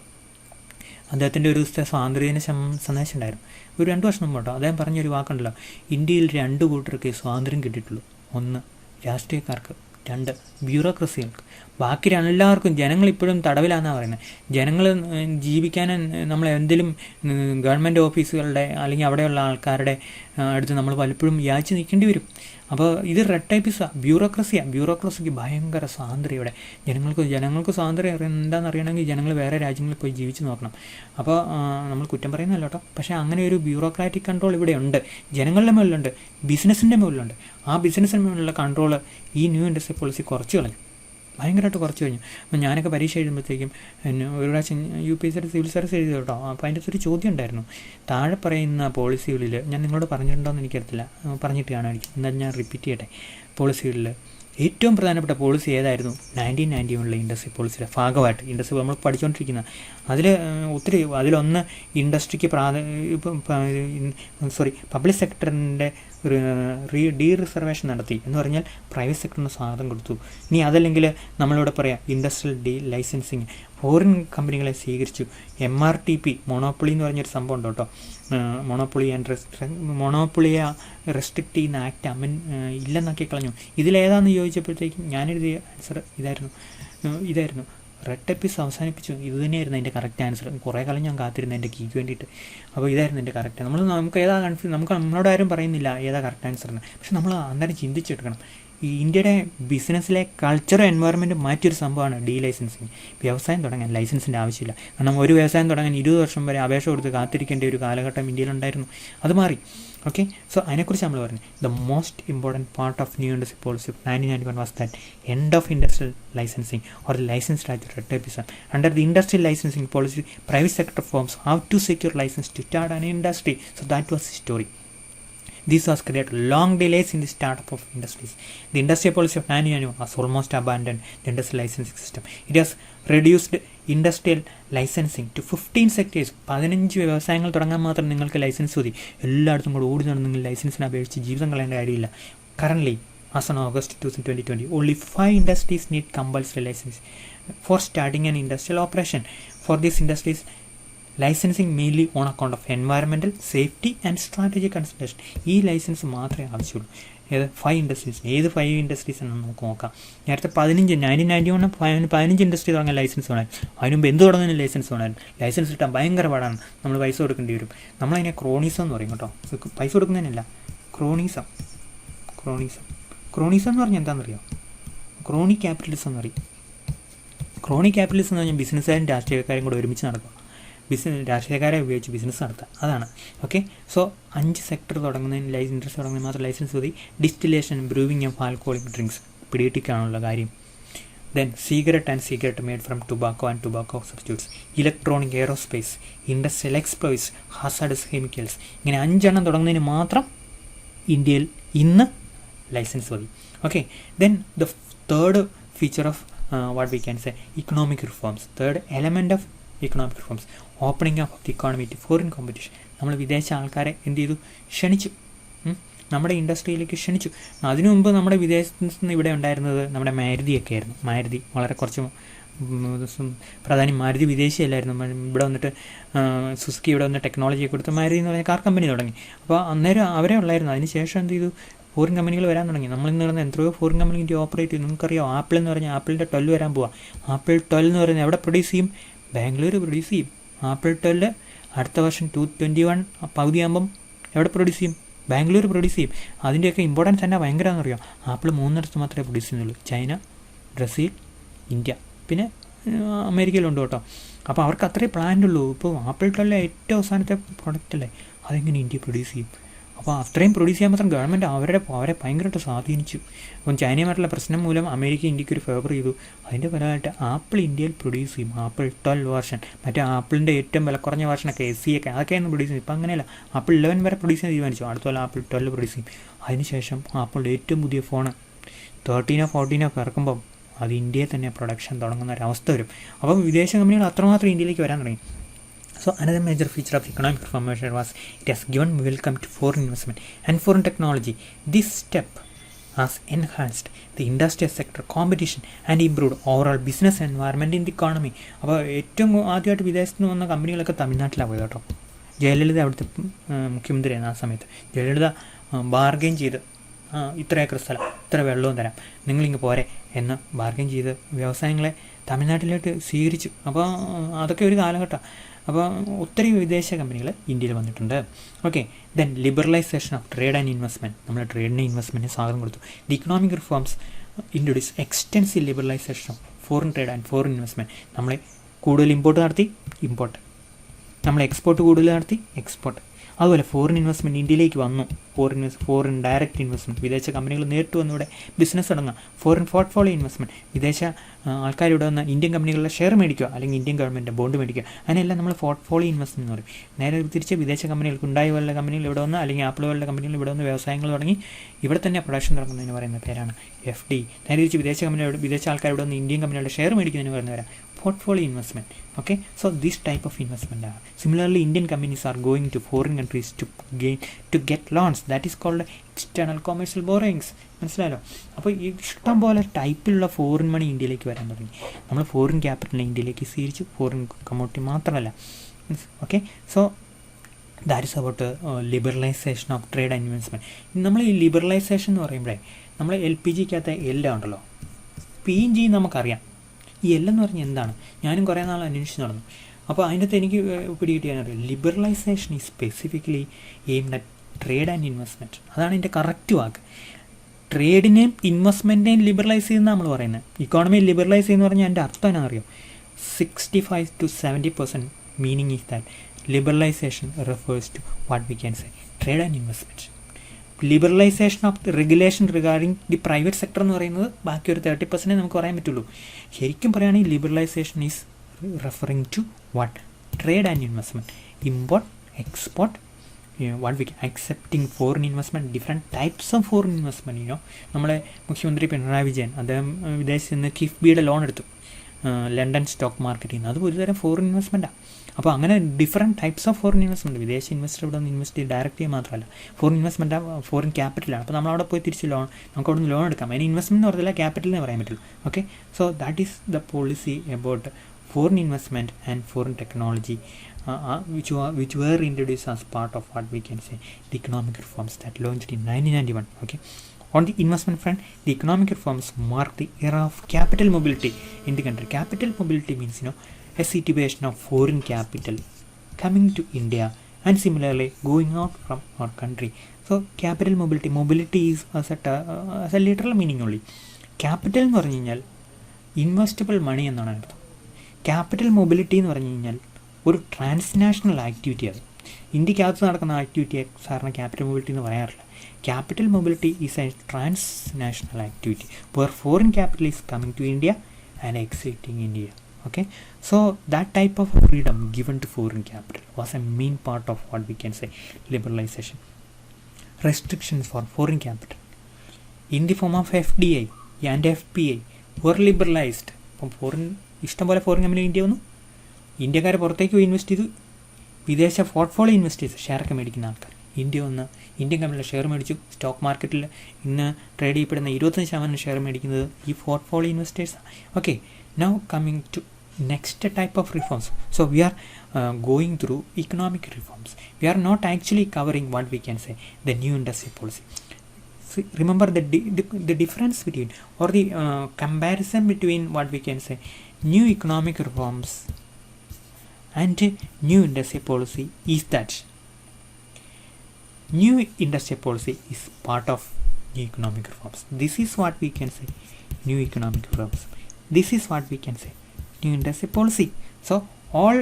അദ്ദേഹത്തിൻ്റെ ഒരു ദിവസത്തെ സ്വാതന്ത്ര്യദിന സന്ദേശം ഉണ്ടായിരുന്നു. ഒരു 2 വർഷം മുമ്പ് കേട്ടോ. അദ്ദേഹം പറഞ്ഞൊരു വാക്കുണ്ടല്ലോ, ഇന്ത്യയിൽ 2 കൂട്ടർക്ക് സ്വാതന്ത്ര്യം കിട്ടിയിട്ടുള്ളൂ. 1 രാഷ്ട്രീയക്കാർക്ക്, 2 ബ്യൂറോക്രസികൾക്ക്. ബാക്കി എല്ലാവർക്കും ജനങ്ങളിപ്പോഴും തടവിലാണെന്നാണ് പറയുന്നത്. ജനങ്ങൾ ജീവിക്കാൻ നമ്മൾ എന്തെങ്കിലും ഗവൺമെൻറ് ഓഫീസുകളുടെ അല്ലെങ്കിൽ അവിടെയുള്ള ആൾക്കാരുടെ അടുത്ത് നമ്മൾ പലപ്പോഴും യാചിച്ച് നിൽക്കേണ്ടി വരും. അപ്പോൾ ഇത് റെഡ് ടൈപ്പിസാണ്, ബ്യൂറോക്രസിയാണ്. ബ്യൂറോക്രസിക്ക് ഭയങ്കര സ്വാതന്ത്ര്യം ഇവിടെ. ജനങ്ങൾക്ക് സ്വാതന്ത്ര്യം എന്താണെന്ന് അറിയണമെങ്കിൽ ജനങ്ങൾ വേറെ രാജ്യങ്ങളിൽ പോയി ജീവിച്ച് നോക്കണം. അപ്പോൾ നമ്മൾ കുറ്റം പറയുന്നതല്ല കേട്ടോ, പക്ഷേ അങ്ങനെ ഒരു ബ്യൂറോക്രാറ്റിക് കൺട്രോൾ ഇവിടെ ഉണ്ട്. ജനങ്ങളുടെ മുകളിലുണ്ട്, ബിസിനസ്സിൻ്റെ മുകളിലുണ്ട്. ആ ബിസിനസ്സിന് മുകളിലുള്ള കൺട്രോൾ ഈ ന്യൂ ഇൻഡസ്ട്രി പോളിസി കുറച്ച് കളഞ്ഞു, ഭയങ്കരമായിട്ട് കുറച്ച് കഴിഞ്ഞു. അപ്പം ഞാനൊക്കെ പരീക്ഷ എഴുതുമ്പോഴത്തേക്കും ഒരു പ്രാവശ്യം UPSC സിവിൽ സർവീസ് എഴുതി കേട്ടോ. അപ്പോൾ അതിൻ്റെ ഒരു ചോദ്യം ഉണ്ടായിരുന്നു, താഴെ പറയുന്ന പോളിസികളിൽ, ഞാൻ നിങ്ങളോട് പറഞ്ഞിട്ടുണ്ടോയെന്ന് എനിക്കറിയത്തില്ല, പറഞ്ഞിട്ട് കാണുമായിരിക്കും, എന്നാൽ ഞാൻ റിപ്പീറ്റ് ചെയ്യട്ടെ. പോളിസികളിൽ ഏറ്റവും പ്രധാനപ്പെട്ട പോളിസി ഏതായിരുന്നു? 1991 ഇൻഡസ്ട്രി പോളിസിയുടെ ഭാഗമായിട്ട് ഇൻഡസ്ട്രി നമ്മൾ പഠിച്ചുകൊണ്ടിരിക്കുന്ന അതിലൊന്ന് ഇൻഡസ്ട്രിക്ക് പബ്ലിക് സെക്ടറിൻ്റെ ഡീറിസർവേഷൻ നടത്തി എന്ന് പറഞ്ഞാൽ പ്രൈവറ്റ് സെക്ടറിന് സ്വാതന്ത്ര്യം കൊടുത്തു. ഇനി അതല്ലെങ്കിൽ നമ്മളിവിടെ പറയാം ഇൻഡസ്ട്രിയൽ ലൈസൻസിങ്, ഫോറിൻ കമ്പനികളെ സ്വീകരിച്ചു. MRTP മൊണോപ്പൊളി എന്ന് പറഞ്ഞൊരു സംഭവം ഉണ്ട് കേട്ടോ. മൊണോപ്പൊളിയെ റെസ്ട്രിക്റ്റ് ചെയ്യുന്ന ആക്ട് ഇല്ലെന്നാക്കി കളഞ്ഞു. ഇതിലേതാണെന്ന് ചോദിച്ചപ്പോഴത്തേക്കും ഞാനെഴുതിയ ആൻസർ ഇതായിരുന്നു റെഡ് ടൈപ്പിസ് അവസാനിപ്പിച്ചു. ഇത് തന്നെയായിരുന്നു എൻ്റെ കറക്റ്റ് ആൻസർ. കുറേ കാലം ഞാൻ കാത്തിരുന്നു എൻ്റെ കീക്ക് വേണ്ടിയിട്ട്. അപ്പോൾ ഇതായിരുന്നു എൻ്റെ കറക്റ്റ്. നമുക്ക് ഏതാ കൺഫ്യൂസ്, നമ്മളോട് ആരും പറയുന്നില്ല ഏതാ കറക്റ്റ് ആൻസറിന്. പക്ഷെ നമ്മൾ അന്നേരം ചിന്തിച്ചെടുക്കണം. ഈ ഇന്ത്യയുടെ ബിസിനസ്സിലെ കൾച്ചർ എൻവയറമെൻറ്റ് മാറ്റിയൊരു സംഭവമാണ് ഡീലൈസൻസിങ്. വ്യവസായം തുടങ്ങാൻ ലൈസൻസിൻ്റെ ആവശ്യമില്ല. കാരണം ഒരു വ്യവസായം തുടങ്ങാൻ 20 വർഷം വരെ അപേക്ഷ കൊടുത്ത് കാത്തിരിക്കേണ്ട ഒരു കാലഘട്ടം ഇന്ത്യയിലുണ്ടായിരുന്നു. അത് മാറി. ഓക്കെ, സോ അതിനെക്കുറിച്ച് നമ്മൾ പറഞ്ഞു. The most important part of new industry policy of 1991 was that end of industrial licensing or licence raj red tapism. Under the industrial licensing policy private sector firms have to secure licence to start an industry. So that was the story. This was created long delays in the startup of industries. The industrial policy of 1991 has almost abandoned the industrial licensing system. It has reduced industrial licensing to 15 sectors. 15 വ്യവസായങ്ങൾ തുടങ്ങാൻ മാത്രം നിങ്ങൾക്ക് licence മതി. എല്ലായിടത്തും കൂടെ ഓടി നടന്ന് നിങ്ങൾ ലൈസൻസിനെ അപേക്ഷിച്ച് ജീവിതം കളയേണ്ട കാര്യമില്ല. Currently, as on August 2020, only 5 industries need compulsory license for starting an industrial operation. For these industries, licensing mainly on account of environmental safety and strategic consideration. ഈ ലൈസൻസ് മാത്രമേ ആവശ്യമുള്ളൂ. ഏത് 5 ഇൻഡസ്ട്രീസ്, ഏത് 5 ഇൻഡസ്ട്രീസ് എന്ന് നമുക്ക് നോക്കാം. നേരത്തെ 1991 ഇൻഡസ്ട്രി തുടങ്ങാൻ ലൈസൻസ് വേണമായിരുന്നു. അതിന് മുമ്പ് എന്ത് തുടങ്ങുന്നതിന് ലൈസൻസ് വേണമായിരുന്നു. ലൈസൻസ് കിട്ടാൻ ഭയങ്കര പാടാണ്, നമ്മൾ പൈസ കൊടുക്കേണ്ടി വരും. നമ്മളതിനെ ക്രോണീസം എന്ന് പറയും കേട്ടോ, പൈസ കൊടുക്കുന്നതിനല്ല, ക്രോണീസം എന്ന് പറഞ്ഞാൽ എന്താണെന്നറിയോ? ക്രോണി ക്യാപിറ്റലിസം എന്ന് പറയും. ക്രോണി ക്യാപിറ്റലിസം എന്ന് പറഞ്ഞാൽ ബിസിനസ്സുകാരും രാഷ്ട്രീയക്കാരും കൂടെ ഒരുമിച്ച് നടക്കുക, രാഷ്ട്രീയക്കാരെ ഉപയോഗിച്ച് ബിസിനസ് നടത്തുക, അതാണ്. ഓക്കെ, സോ 5 സെക്ടർ തുടങ്ങുന്നതിന് ഇൻട്രസ്റ്റ് തുടങ്ങുന്നതിന് മാത്രം ലൈസൻസ് മതി. Distillation, brewing of alcoholic drinks പിടിയിട്ടിക്കാനുള്ള കാര്യം. Then cigarette made from tobacco and tobacco substitutes, electronic, aerospace, industrial explosives, hazardous chemicals, ഇങ്ങനെ 5 എണ്ണം തുടങ്ങുന്നതിന് മാത്രം ഇന്ത്യയിൽ ഇന്ന് ലൈസൻസ് മതി. Okay, then the third feature of what we can say economic reforms. Third element of economic reforms, opening of the economy to foreign competition. നമ്മൾ വിദേശ ആൾക്കാരെ എന്ത് ചെയ്തു? ക്ഷണിച്ചു, നമ്മുടെ ഇൻഡസ്ട്രിയിലേക്ക് ക്ഷണിച്ചു. അതിനു മുമ്പ് നമ്മുടെ വിദേശത്ത് നിന്ന് ഇവിടെ ഉണ്ടായിരുന്നത് നമ്മുടെ മാരുതിയൊക്കെ ആയിരുന്നു. മാരുതി വളരെ കുറച്ച് പ്രാധാന്യം, മാരുതി വിദേശിയല്ലായിരുന്നു. ഇവിടെ വന്നിട്ട് സുസുക്കി ഇവിടെ വന്ന് ടെക്നോളജിയെ കൊടുത്ത് മാരുതി എന്ന് പറഞ്ഞ കാർ കമ്പനി തുടങ്ങി. അപ്പോൾ അന്നേരം അവരെ ഉള്ളായിരുന്നു. അതിന് ശേഷം എന്ത് ചെയ്തു? ഫോറിൻ കമ്പനികൾ വരാൻ തുടങ്ങി. നമ്മളിന്ന് പറഞ്ഞാൽ എത്രയോ ഫോറിൻ കമ്പനി ഇന്ത്യ ഓപ്പറേറ്റ് ചെയ്യും. നിങ്ങൾക്കറിയാം, ആപ്പിൾ എന്ന് പറഞ്ഞാൽ ആപ്പിളിൻ്റെ 12 വരാൻ പോവാം. ആപ്പിൾ 12 എന്ന് പറഞ്ഞാൽ എവിടെ പ്രൊഡ്യൂസ് ചെയ്യും? ബാംഗ്ലൂർ പ്രൊഡ്യൂസ് ചെയ്യും. ആപ്പിൾ 12 അടുത്ത വർഷം 2021 പകുതിയാകുമ്പം എവിടെ പ്രൊഡ്യൂസ് ചെയ്യും? ബാംഗ്ലൂർ പ്രൊഡ്യൂസ് ചെയ്യും. അതിൻ്റെയൊക്കെ ഇമ്പോർട്ടൻസ് തന്നെ ഭയങ്കരമാണെന്ന് അറിയാം. ആപ്പിൾ 3 മാത്രമേ പ്രൊഡ്യൂസ് ചെയ്യുന്നുള്ളൂ, ചൈന, ബ്രസീൽ, ഇന്ത്യ, പിന്നെ അമേരിക്കയിലുണ്ട് കേട്ടോ. അപ്പോൾ അവർക്ക് അത്രേ പ്ലാന്റ് ഉള്ളൂ. ഇപ്പോൾ ആപ്പിൾ 12 ഏറ്റവും അവസാനത്തെ പ്രൊഡക്റ്റ് അല്ലേ, അതെങ്ങനെ ഇന്ത്യ പ്രൊഡ്യൂസ് ചെയ്യും? അപ്പോൾ അത്രയും പ്രൊഡ്യൂസ് ചെയ്യാൻ മാത്രം ഗവൺമെൻറ് അവരെ ഭയങ്കരമായിട്ട് സ്വാധീനിച്ചു. അപ്പം ചൈനയുമായിട്ടുള്ള പ്രശ്നം മൂലം അമേരിക്ക ഇന്ത്യക്ക് ഒരു ഫേവർ ചെയ്തു. അതിൻ്റെ ഫലമായിട്ട് ആപ്പിൾ ഇന്ത്യയിൽ പ്രൊഡ്യൂസ് ചെയ്യും. ആപ്പിൾ 12 വേർഷൻ, മറ്റേ ആപ്പിളിൻ്റെ ഏറ്റവും വില കുറഞ്ഞ വേർഷനൊക്കെ SE ഒക്കെ അതൊക്കെയാണ് പ്രൊഡ്യൂസ് ചെയ്യും. ഇപ്പം അങ്ങനെയല്ല, ആപ്പിൾ 11 വരെ പ്രൊഡ്യൂസ് ചെയ്യാൻ തീരുമാനിച്ചു. അടുത്ത പോലെ ആപ്പിൾ 12 പ്രൊഡ്യൂസ് ചെയ്യും. അതിനുശേഷം ആപ്പിളിൻ്റെ ഏറ്റവും പുതിയ ഫോണ് 13 14 ഒക്കെ ഇറക്കുമ്പം അത് ഇന്ത്യയിൽ തന്നെ പ്രൊഡക്ഷൻ തുടങ്ങുന്ന ഒരവസ്ഥ വരും. അപ്പം വിദേശ കമ്പനികൾ അത്രമാത്രം ഇന്ത്യയിലേക്ക് വരാൻ തുടങ്ങി. So another major feature of economic reformation was it has given welcome to foreign investment and foreign technology. This step has enhanced the industrial sector competition and improved overall business environment in the economy. അപ്പോൾ ഏറ്റവും ആദ്യമായിട്ട് വിദേശത്ത് നിന്ന് വന്ന കമ്പനികളൊക്കെ തമിഴ്നാട്ടിലാണ് പോയത് കേട്ടോ. ജയലളിത അവിടുത്തെ മുഖ്യമന്ത്രിയായിരുന്നു ആ സമയത്ത്. ജയലളിത ബാർഗെയിൻ ചെയ്ത് ഇത്ര ഏക്കർ സ്ഥലം, ഇത്ര വെള്ളവും തരാം, നിങ്ങളിങ്ങ് പോരെ എന്ന് ബാർഗെയിൻ ചെയ്ത് വ്യവസായങ്ങളെ തമിഴ്നാട്ടിലോട്ട് സ്വീകരിച്ചു. അപ്പോൾ അതൊക്കെ ഒരു കാലഘട്ടം. അപ്പോൾ ഒത്തിരി വിദേശ കമ്പനികൾ ഇന്ത്യയിൽ വന്നിട്ടുണ്ട്. Okay, then liberalization of trade and investment. നമ്മൾ ട്രേഡിന് ഇൻവെസ്റ്റ്മെൻറ്റിന് സ്വാഗതം കൊടുത്തു. The economic reforms introduce extensive liberalization of foreign trade and foreign investment. നമ്മൾ കൂടുതൽ ഇമ്പോർട്ട് നടത്തി, ഇമ്പോർട്ട്. നമ്മൾ എക്സ്പോർട്ട് കൂടുതൽ നടത്തി, എക്സ്പോർട്ട്. അതുപോലെ ഫോറിൻ ഇൻവെസ്റ്റ്മെൻറ്റ് ഇന്ത്യയിലേക്ക് വന്നു. ഫോറിൻ ഡയറക്റ്റ് ഇൻവെസ്റ്റ്മെൻറ്റ്, വിദേശ കമ്പനികൾ നേരിട്ട് വന്ന് ഇവിടെ ബിസിനസ് തുടങ്ങുക. ഫോറിൻ പോർട്ട്ഫോളിയോ ഇൻവെസ്റ്റ്മെൻറ്റ്, വിദേശ ആൾക്കാർ ഇവിടെ വന്ന് ഇന്ത്യൻ കമ്പനികളുടെ ഷെയർ മേടിക്കുക, അല്ലെങ്കിൽ ഇന്ത്യൻ ഗവൺമെൻറ് ബോണ്ട് മേടിക്കുക. അതിനെല്ലാം നമ്മൾ പോർട്ട്ഫോളിയോ ഇൻവെസ്റ്റ്മെൻറ്റ് എന്ന് പറയും. നേരെ തിരിച്ച് വിദേശ കമ്പനികൾക്ക് ഉണ്ടായ പോലുള്ള കമ്പനികൾ ഇവിടെ വന്ന്, അല്ലെങ്കിൽ ആപ്പിൾ പോലുള്ള കമ്പനികൾ ഇവിടെ വന്ന് വ്യവസായങ്ങൾ തുടങ്ങി ഇവിടെ തന്നെ പ്രൊഡക്ഷൻ തുടങ്ങുന്നതിന് പറയുന്ന പേരാണ് FD. നേരെ തിരിച്ച് വിദേശ ആൾക്കാർ ഇവിടെ വന്ന് ഇന്ത്യൻ കമ്പനികളുടെ ഷെയർ മേടിക്കുന്നതിന് പറയുന്ന പേരാണ് portfolio investment. Okay, so this type of investment are similarly Indian companies are going to foreign countries to get loans, that is called external commercial borrowings. മനസ്സിലായല്ലോ? അപ്പോൾ ഇഷ്ടം പോലെ ടൈപ്പിലുള്ള ഫോറിൻ മണി ഇന്ത്യയിലേക്ക് വരാൻ തുടങ്ങി. നമ്മൾ ഫോറിൻ ക്യാപിറ്റലിനെ ഇന്ത്യയിലേക്ക് സ്വീകരിച്ചു, ഫോറിൻ കമ്മോഡിറ്റി മാത്രമല്ല. Okay, so that is about liberalization of trade and investment. നമ്മൾ ഈ ലിബറലൈസേഷൻ എന്ന് പറയുമ്പോഴേ നമ്മൾ LPGക്കകത്ത് എല്ലാം ഉണ്ടല്ലോ, PNG നമുക്കറിയാം. ഈ എന്ന് പറഞ്ഞാൽ എന്താണ്? ഞാനും കുറേ നാൾ അന്വേഷിച്ച് നടന്നു. അപ്പോൾ അതിൻ്റെ അകത്ത് എനിക്ക് പിടികിട്ടിയാനറിയാം, liberalisation is specifically aimed at trade and investment. അതാണ് എൻ്റെ കറക്റ്റ് വാക്ക്. ട്രേഡിനെയും ഇൻവെസ്റ്റ്മെൻറ്റിനെയും ലിബറലൈസ് ചെയ്യുന്ന നമ്മൾ പറയുന്നത്. ഇക്കോണമി ലിബറലൈസ് ചെയ്യുന്ന പറഞ്ഞാൽ എൻ്റെ അർത്ഥം എന്നാണെന്നറിയാം. 65 to 70% meaning is that liberalization refers to what we can say trade and investment. Liberalization of regulation regarding the private sector എന്ന് പറയുന്നത് ബാക്കി ഒരു 30% നമുക്ക് പറയാൻ പറ്റുള്ളൂ. ശരിക്കും പറയുകയാണെങ്കിൽ liberalization is referring to what? Trade and investment, import, export, what we accepting foreign investment, different types of foreign investment. നമ്മുടെ മുഖ്യമന്ത്രി പിണറായി വിജയൻ അദ്ദേഹം വിദേശത്ത് നിന്ന് കിഫ്ബിയുടെ ലോൺ എടുത്തു, ലണ്ടൻ സ്റ്റോക്ക് മാർക്കറ്റിൽ നിന്ന്. അത് ഒരുതരം ഫോറിൻ ഇൻവെസ്റ്റ്മെൻറ്റാണ്. അപ്പോൾ അങ്ങനെ different types of foreign investment. വിദേശ ഇൻവെസ്റ്റർ ഇവിടെ നിന്ന് ഇൻവെസ്റ്റ് ചെയ്ത് ഡയറക്റ്റ് ചെയ്യുക മാത്രമല്ല, ഫോറിൻ ഇൻവെസ്റ്റ്മെൻറ്റ് ഫോറിൻ ക്യാപിറ്റലാണ്. അപ്പോൾ നമ്മളവിടെ പോയി തിരിച്ച് നമുക്ക് അവിടെ നിന്ന് ലോൺ എടുക്കാം. അതിന് ഇൻവെസ്റ്റ്മെൻറ്റ് എന്ന് പറഞ്ഞാൽ ക്യാപിറ്റലിനെ പറയാൻ പറ്റുള്ളൂ. Okay, so that is the policy about foreign investment and foreign technology which were introduced as part of what we can say the economic reforms that launched in 1991. Okay. On the investment front, the economic reforms mark the era of capital mobility in the country. Capital mobility means a situation of foreign capital coming to India and similarly going out from our country. So capital mobility is as a literal meaning only. Capital എന്ന് പറഞ്ഞു കഴിഞ്ഞാൽ investable മണി എന്നാണ് അർത്ഥം. Capital mobility എന്ന് പറഞ്ഞു കഴിഞ്ഞാൽ ഒരു transnational ആക്ടിവിറ്റിയാണ്. ഇന്ത്യക്കകത്ത് നടക്കുന്ന ആക്ടിവിറ്റിയെ സാറിന് ക്യാപിറ്റൽ മൊബിലിറ്റി എന്ന് പറയാറില്ല. Capital mobility is a transnational activity where foreign capital is coming to India and exiting India. Okay, so that type of freedom given to foreign capital was a main part of what we can say liberalization. Restrictions for foreign capital in the form of FDI and FPI were liberalized. അപ്പം ഇഷ്ടംപോലെ foreign company India വന്നു, ഇന്ത്യക്കാർ പുറത്തേക്ക് പോയി invest ചെയ്തു, വിദേശ portfolio investors ഷെയറൊക്കെ മേടിക്കുന്ന ആൾക്കാർ ഇന്ത്യ വന്ന് ഇന്ത്യൻ കമ്പനിയുടെ ഷെയർ മേടിച്ചു. സ്റ്റോക്ക് മാർക്കറ്റിൽ ഇന്ന് ട്രേഡ് ചെയ്യപ്പെടുന്ന 25% ഷെയർ മേടിക്കുന്നത് ഈ പോർട്ട്ഫോളിയോ ഇൻവെസ്റ്റേഴ്സാണ്. Okay, now coming to next type of reforms. So we are going through economic reforms. We are not actually covering what we can say the new industry policy. So remember the difference between or the comparison between what we can say new economic reforms and new industry policy is that new industry policy is part of new economic reforms. This is what we can say new economic reforms. This is what we can say new industry policy. So all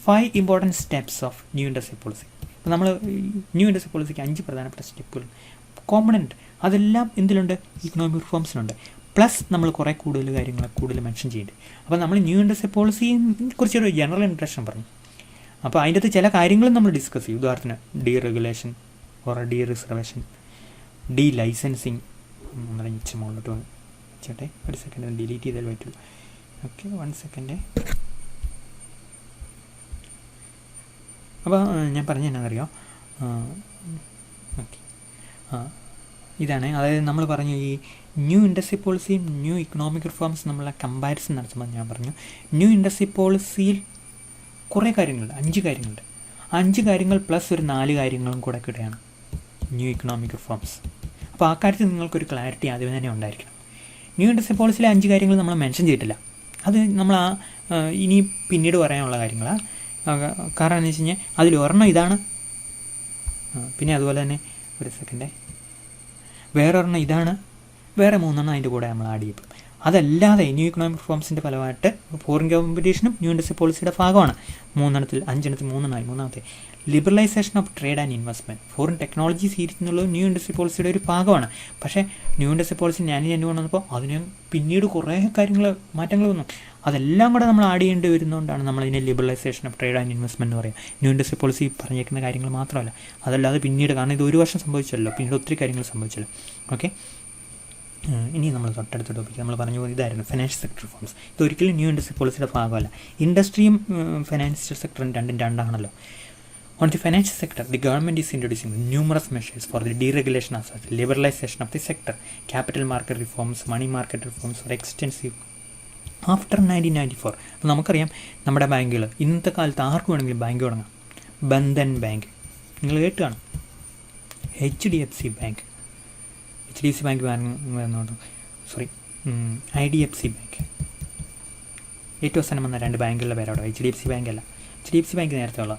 5 important steps of new industry policy. അപ്പോൾ നമ്മൾ new industry പോളിസിക്ക് 5 പ്രധാനപ്പെട്ട സ്റ്റെപ്പുകൾ component അതെല്ലാം എന്തിലുണ്ട്? Economic റിഫോംസിലുണ്ട്. Plus നമ്മൾ കുറേ കൂടുതൽ mention ചെയ്യുന്നുണ്ട്. അപ്പോൾ നമ്മൾ ന്യൂ ഇൻഡസ്ട്രി പോളിസിയെ കുറിച്ചൊരു ജനറൽ ഇൻട്രഡക്ഷൻ പറഞ്ഞു. അപ്പോൾ അതിൻ്റെ അകത്ത് ചില കാര്യങ്ങളും നമ്മൾ ഡിസ്കസ് ചെയ്യും. ഉദാഹരണത്തിന് deregulation or dereservation, delicensing. മുകളിലോട്ട് വെച്ചോട്ടെ, ഒരു സെക്കൻഡ് ഡിലീറ്റ് ചെയ്താൽ പറ്റുള്ളൂ. Okay, 1 second. അപ്പോൾ ഞാൻ പറഞ്ഞ എന്നാണെന്നറിയോ? ഓക്കെ, ഇതാണ്. അതായത് നമ്മൾ പറഞ്ഞു ഈ ന്യൂ ഇൻഡസ്ട്രി പോളിസിയും ന്യൂ ഇക്കണോമിക് റിഫോംസ് നമ്മളെ കമ്പാരിസൺ നടത്തുമ്പോൾ ഞാൻ പറഞ്ഞു ന്യൂ ഇൻഡസ്ട്രി പോളിസിയിൽ കുറേ കാര്യങ്ങളുണ്ട്, 5 കാര്യങ്ങളുണ്ട്. 5 കാര്യങ്ങൾ പ്ലസ് ഒരു 4 കാര്യങ്ങളും കൂടെ കിട്ടുകയാണ് ന്യൂ ഇക്കണോമിക് റിഫോംസ്. അപ്പോൾ ആ കാര്യത്തിൽ നിങ്ങൾക്കൊരു ക്ലാരിറ്റി ആദ്യം തന്നെ ഉണ്ടായിരിക്കണം. ന്യൂ ഇൻഡസ്ട്രി പോളിസിയിലെ 5 കാര്യങ്ങൾ നമ്മൾ മെൻഷൻ ചെയ്തിട്ടില്ല. അത് നമ്മൾ ഇനി പിന്നീട് പറയാനുള്ള കാര്യങ്ങളാണ്. കാരണം എന്ന് വെച്ച് കഴിഞ്ഞാൽ അതിൽ ഒരെണ്ണം ഇതാണ്, പിന്നെ അതുപോലെ തന്നെ ഒരു സെക്കൻഡ് വേറെ ഒരെണ്ണം ഇതാണ്, വേറെ 3 അതിൻ്റെ കൂടെ നമ്മൾ ആഡ് ചെയ്യും. അതല്ലാതെ ന്യൂ ഇക്കണോമിക് റിഫോംസിൻ്റെ ഫലമായിട്ട് ഫോറിൻ കോമ്പറ്റീഷനും ന്യൂ ഇൻഡസ്ട്രി പോളിസിയുടെ ഭാഗമാണ്. 5 മൂന്നാമത്തെ liberalization of trade and investment, foreign technology series എന്നുള്ളത് ന്യൂ ഇൻഡസ്ട്രി പോളിസിയുടെ ഒരു ഭാഗമാണ്. പക്ഷേ ന്യൂ ഇൻഡസ്ട്രി പോളിസി ഞാൻ വന്നപ്പോൾ അതിന് പിന്നീട് കുറേ മാറ്റങ്ങൾ വന്നു. അതെല്ലാം കൂടെ നമ്മൾ ആഡ് ചെയ്യേണ്ടി വരുന്നതുകൊണ്ടാണ് നമ്മളതിനെ liberalization of trade and investment എന്ന് പറയുക. ന്യൂ ഇൻഡസ്ട്രി പോളിസി പറഞ്ഞേക്കുന്ന കാര്യങ്ങൾ മാത്രമല്ല, അതല്ലാതെ പിന്നീട്, കാരണം ഇത് 1 വർഷം സംഭവിച്ചല്ലോ, പിന്നീട് ഒത്തിരി കാര്യങ്ങൾ സംഭവിച്ചല്ലോ. ഓക്കെ, ഇനി നമ്മൾ തൊട്ടടുത്ത ടോപ്പിക്ക് നമ്മൾ പറഞ്ഞു ഇതായിരുന്നു ഫിനാൻഷ്യൽ സെക്ടർ റിഫോംസ്. ഇതൊരിക്കലും ന്യൂ ഇൻഡസ്ട്രി പോളിസിയുടെ ഭാഗമല്ല. ഇൻഡസ്ട്രിയും financial സെക്ടറും രണ്ടാണല്ലോ. On the financial sector, the government is introducing numerous measures for the deregulation as well as liberalization of the sector. Capital market reforms, money market reforms are extensive after 1994. അപ്പോൾ നമുക്കറിയാം നമ്മുടെ ബാങ്കുകൾ ഇന്നത്തെ കാലത്ത് ആർക്ക് വേണമെങ്കിലും bank തുടങ്ങാം. Bandhan bank നിങ്ങൾ കേട്ട് കാണും, HDFC ബാങ്ക് IDFC ബാങ്ക്. ഏറ്റവും അവസാനം വന്ന 2 ബാങ്കുകളുടെ പേരോടോ HDFC ബാങ്ക് അല്ല. HDFC ബാങ്ക് നേരത്തെ ഉള്ള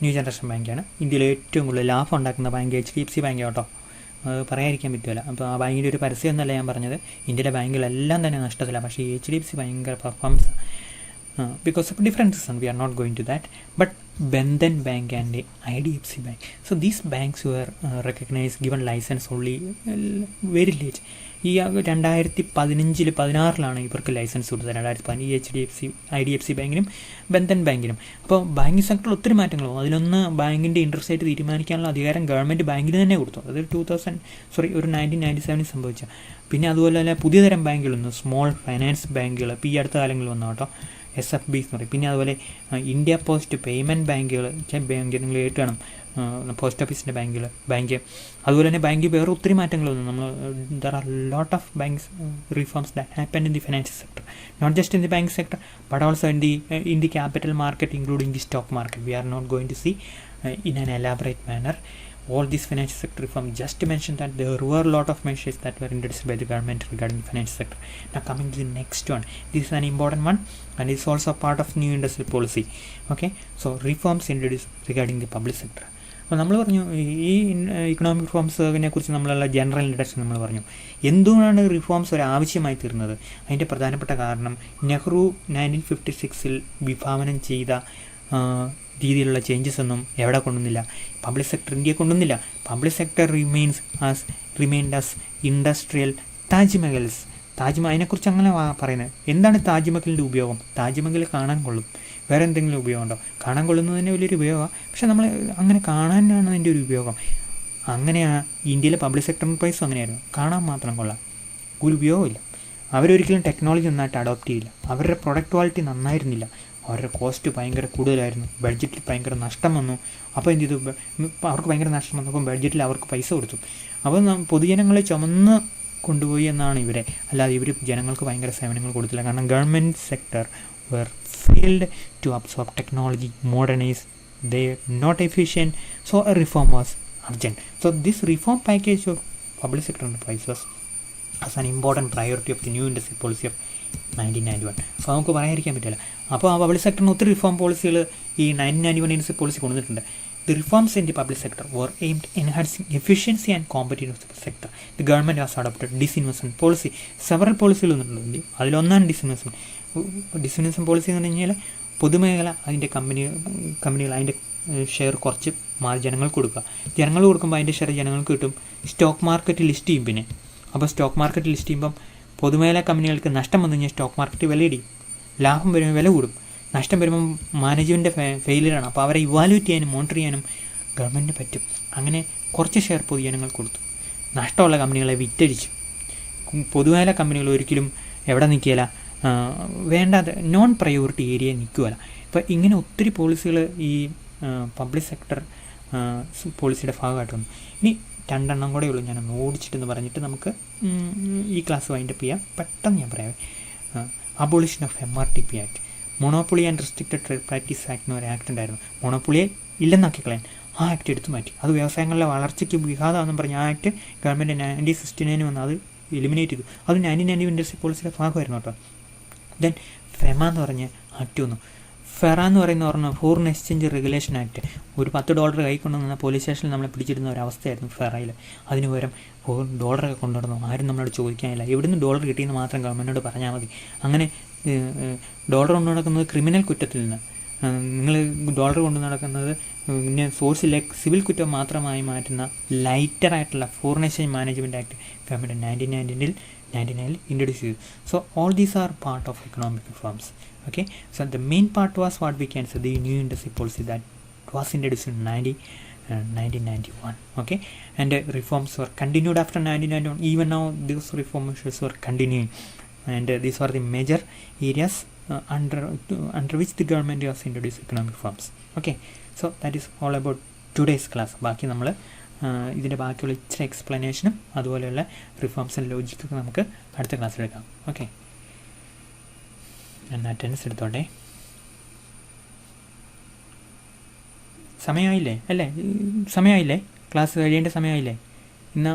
ന്യൂ ജനറേഷൻ ബാങ്കാണ്. ഇന്ത്യയിലെ ഏറ്റവും കൂടുതൽ ലാഭം ഉണ്ടാക്കുന്ന ബാങ്ക് HDFC ബാങ്ക് കേട്ടോ, അത് പറയാതിരിക്കാൻ പറ്റില്ല. അപ്പോൾ ആ ബാങ്കിൻ്റെ ഒരു പരസ്യം എന്നല്ല ഞാൻ പറഞ്ഞത്, ഇന്ത്യയിലെ ബാങ്കുകളെല്ലാം തന്നെ നഷ്ടത്തിലാണ്. പക്ഷേ ഈ HDFC ഭയങ്കര performance because of different reasons. We are not going to that. But Bandhan Bank and IDFC Bank. So these banks were recognized, given license only very late. ഈ 2015-16 ഇവർക്ക് ലൈസൻസ് കൊടുത്തത്. 2015 IDFC ബാങ്കിനും ബന്ധൻ ബാങ്കിനും. അപ്പോൾ ബാങ്കിങ് സെക്ടറിൽ ഒത്തിരി മാറ്റങ്ങൾ വന്നു. അതിലൊന്ന് ബാങ്കിൻ്റെ ഇൻട്രസ്റ്റ് റേറ്റ് തീരുമാനിക്കാനുള്ള അധികാരം ഗവൺമെൻറ് ബാങ്കിന് തന്നെ കൊടുത്തു. അത് 1997 സംഭവിച്ച. പിന്നെ അതുപോലെ തന്നെ പുതിയ തരം ബാങ്കുകളൊന്നു സ്മോൾ ഫൈനാൻസ് ബാങ്കുകൾ ഇപ്പോൾ ഈ അടുത്ത കാലങ്ങളിൽ വന്നു കേട്ടോ, SFBs എന്ന് പറയും. പിന്നെ അതുപോലെ ഇന്ത്യ പോസ്റ്റ് പേയ്മെൻറ്റ് ബാങ്കുകൾ നിങ്ങൾ കേട്ട് കാണും, പോസ്റ്റ് ഓഫീസിൻ്റെ ബാങ്ക് അതുപോലെ തന്നെ ബാങ്കിൽ വേറെ ഒത്തിരി മാറ്റങ്ങൾ വന്നു. നമ്മൾ there are lot of banks reforms that happen in the financial sector, not just in the bank sector but also in the capital market, including the stock market. We are not going to see in an elaborate manner all these financial sector reform. Just to mention that there were a lot of measures that were introduced by the government regarding the financial sector. Now coming to the next one, this is an important one and it's also a part of new industrial policy. Okay, so reforms introduced regarding the public sector. അപ്പോൾ നമ്മൾ പറഞ്ഞു ഈ economic റിഫോംസിനെ കുറിച്ച് നമ്മളുള്ള general introduction നമ്മൾ പറഞ്ഞു. എന്തുകൊണ്ടാണ് reforms ഒരു ആവശ്യമായി തീർന്നത്? അതിൻ്റെ പ്രധാനപ്പെട്ട കാരണം നെഹ്റു 1956 വിഭാവനം ചെയ്ത രീതിയിലുള്ള ചേഞ്ചസ് ഒന്നും എവിടെ കൊണ്ടുവന്നില്ല, പബ്ലിക് സെക്ടർ ഇന്ത്യയെ കൊണ്ടുവന്നില്ല. Public sector remained as industrial താജ്മഹൽസ്. അതിനെക്കുറിച്ച് അങ്ങനെ പറയുന്നത്. എന്താണ് താജ്മഹലിൻ്റെ ഉപയോഗം? താജ്മഹൽ കാണാൻ കൊള്ളും, വേറെ എന്തെങ്കിലും ഉപയോഗമുണ്ടോ? കാണാൻ കൊള്ളുന്നത് തന്നെ വലിയൊരു ഉപയോഗമാണ്, പക്ഷെ നമ്മൾ അങ്ങനെ കാണാനാണ് അതിൻ്റെ ഒരു ഉപയോഗം. അങ്ങനെയാണ് ഇന്ത്യയിലെ പബ്ലിക് സെക്ടർ എൻterprise അങ്ങനെയായിരുന്നു, കാണാൻ മാത്രം കൊള്ളാം, ഒരു ഉപയോഗമില്ല. അവരൊരിക്കലും ടെക്നോളജി നന്നായിട്ട് അഡോപ്റ്റ് ചെയ്യില്ല, അവരുടെ പ്രൊഡക്റ്റ് ക്വാളിറ്റി നന്നായിരുന്നില്ല, അവരുടെ കോസ്റ്റ് ഭയങ്കര കൂടുതലായിരുന്നു, ബഡ്ജറ്റിൽ ഭയങ്കര നഷ്ടം വന്നു. അപ്പോൾ എന്ത് ചെയ്തു? അവർക്ക് ഭയങ്കര നഷ്ടം വന്നു, അപ്പം ബഡ്ജറ്റിൽ അവർക്ക് പൈസ കൊടുത്തു. അപ്പോൾ പൊതുജനങ്ങളെ ചുമന്ന് കൊണ്ടുപോയി എന്നാണ് ഇവരെ, അല്ലാതെ ഇവർ ജനങ്ങൾക്ക് ഭയങ്കര സേവനങ്ങൾ കൊടുത്തില്ല. കാരണം government sector were failed to absorb technology, modernize, they not efficient, so a reform was urgent. So this reform package of public sector enterprises as an important priority of the new industry policy of 1991. അപ്പോൾ നമുക്ക് പറയാതിരിക്കാൻ പറ്റില്ല. അപ്പോൾ ആ public സെക്ടറിന് ഒത്തിരി reform പോളിസികൾ ഈ 1991 industry policy കൊണ്ടുവന്നിട്ടുണ്ട്. The reforms in the public sector were aimed at enhancing efficiency and competitiveness of the sector. The government has adopted disinvestment policy. Several policies വന്നിട്ടുണ്ട്. അതിലൊന്നാണ് ഡിസ്ഇൻവെസ്റ്റ്മെൻറ്റ് പോളിസി എന്ന് പറഞ്ഞു കഴിഞ്ഞാൽ പൊതുമേഖല അതിൻ്റെ കമ്പനികൾ അതിൻ്റെ ഷെയർ കുറച്ച് ജനങ്ങൾക്ക് കൊടുക്കുക. ജനങ്ങൾ കൊടുക്കുമ്പോൾ അതിൻ്റെ ഷെയർ ജനങ്ങൾക്ക് കിട്ടും. സ്റ്റോക്ക് മാർക്കറ്റ് ലിസ്റ്റ് ചെയ്യും. പിന്നെ അപ്പോൾ സ്റ്റോക്ക് മാർക്കറ്റ് ലിസ്റ്റ് ചെയ്യുമ്പം പൊതുമേഖലാ കമ്പനികൾക്ക് നഷ്ടം വന്നു കഴിഞ്ഞാൽ സ്റ്റോക്ക് മാർക്കറ്റ് വില ഇടിയും, ലാഭം വരുമ്പോൾ വില കൂടും. നഷ്ടം വരുമ്പം മാനേജ്മെൻറ്റ് ഫെയിലിയറാണ്. അപ്പോൾ അവരെ ഇവാലുവേറ്റ് ചെയ്യാനും മോണിറ്റർ ചെയ്യാനും ഗവൺമെൻറ്റിന് പറ്റും. അങ്ങനെ കുറച്ച് ഷെയർ പൊതുജനങ്ങൾ കൊടുത്തു, നഷ്ടമുള്ള കമ്പനികളെ വിറ്റഴിച്ചു. പൊതുമേഖലാ കമ്പനികൾ ഒരിക്കലും എവിടെ നിൽക്കുകയില്ല, വേണ്ടാതെ നോൺ പ്രയോറിറ്റി ഏരിയ നിൽക്കുകയില്ല. ഇപ്പോൾ ഇങ്ങനെ ഒത്തിരി പോളിസികൾ ഈ പബ്ലിക് സെക്ടർ പോളിസിയുടെ ഭാഗമായിട്ട് വന്നു. ഇനി 2 എണ്ണം കൂടെ ഉള്ളൂ, ഞാനൊന്ന് ഓടിച്ചിട്ടെന്ന് പറഞ്ഞിട്ട് നമുക്ക് ഈ ക്ലാസ് വൈൻഡപ്പ് ചെയ്യാം. പെട്ടെന്ന് ഞാൻ പറയാം. Abolition of MRTP act, monopoly and restricted trade practice act എന്ന് ഒരു ആക്ട് ഉണ്ടായിരുന്നു. മൊണോപ്പൊളിയെ ഇല്ലെന്നാക്കി കളയാൻ ആ ആക്ട് എടുത്തു മാറ്റി. അത് വ്യവസായങ്ങളിലെ വളർച്ചയ്ക്ക് വിഘാതമാണെന്ന് പറഞ്ഞ ആ ആക്ട് ഗവൺമെൻറ് 1969 വന്ന് അത് എലിമിനേറ്റ് ചെയ്തു. അത് 1990 ഇൻഡസ്ട്രി പോളിസിയുടെ ഭാഗമായിരുന്നു കേട്ടോ. ദെൻ ഫെമ എന്ന് പറഞ്ഞ ആക്ട് വന്നു. ഫെറ എന്ന് പറയുന്ന ഫോറിൻ എക്സ്ചേഞ്ച് റെഗുലേഷൻ ആക്ട്. ഒരു $10 കൈ കൊണ്ടുവന്ന പോലീസ് സ്റ്റേഷനിൽ നമ്മളെ പിടിച്ചിരുന്ന ഒരവസ്ഥയായിരുന്നു ഫെറയിൽ. അതിന് പകരം $4 കൊണ്ടുവന്നു, ആരും നമ്മളോട് ചോദിക്കാനില്ല. എവിടുന്ന് ഡോളർ കിട്ടിയെന്ന് മാത്രം ഗവൺമെൻറ്റോട് പറഞ്ഞാൽ മതി. അങ്ങനെ ഡോളർ കൊണ്ടു നടക്കുന്നത് ക്രിമിനൽ കുറ്റത്തിൽ നിന്ന്, നിങ്ങൾ ഡോളർ കൊണ്ടു നടക്കുന്നത് പിന്നെ സോഴ്സിലെ സിവിൽ കുറ്റം മാത്രമായി മാറ്റുന്ന ലൈറ്ററായിട്ടുള്ള foreign exchange management act government 1999 introduced ചെയ്തു. So all these are part of economic reforms. Okay, so the main part was what we can say the new industry policy that was introduced in 1991. Okay, and reforms were continued after 1991. Even now these reform measures were continuing, and these are the major areas under which the government has introduced economic reforms. Okay, so that is all about today's class. ബാക്കി നമ്മൾ ഇതിൻ്റെ ബാക്കിയുള്ള ഇച്ചിരി എക്സ്പ്ലനേഷനും അതുപോലെയുള്ള reforms and ലോജിക്കൊക്കെ നമുക്ക് അടുത്ത ക്ലാസ്സിലെടുക്കാം. Okay, ഞാൻ attendance എടുത്തോട്ടെ. സമയമായില്ലേ? അല്ലേ, സമയമായില്ലേ? ക്ലാസ് കഴിയേണ്ട സമയമായില്ലേ? ഇന്ന്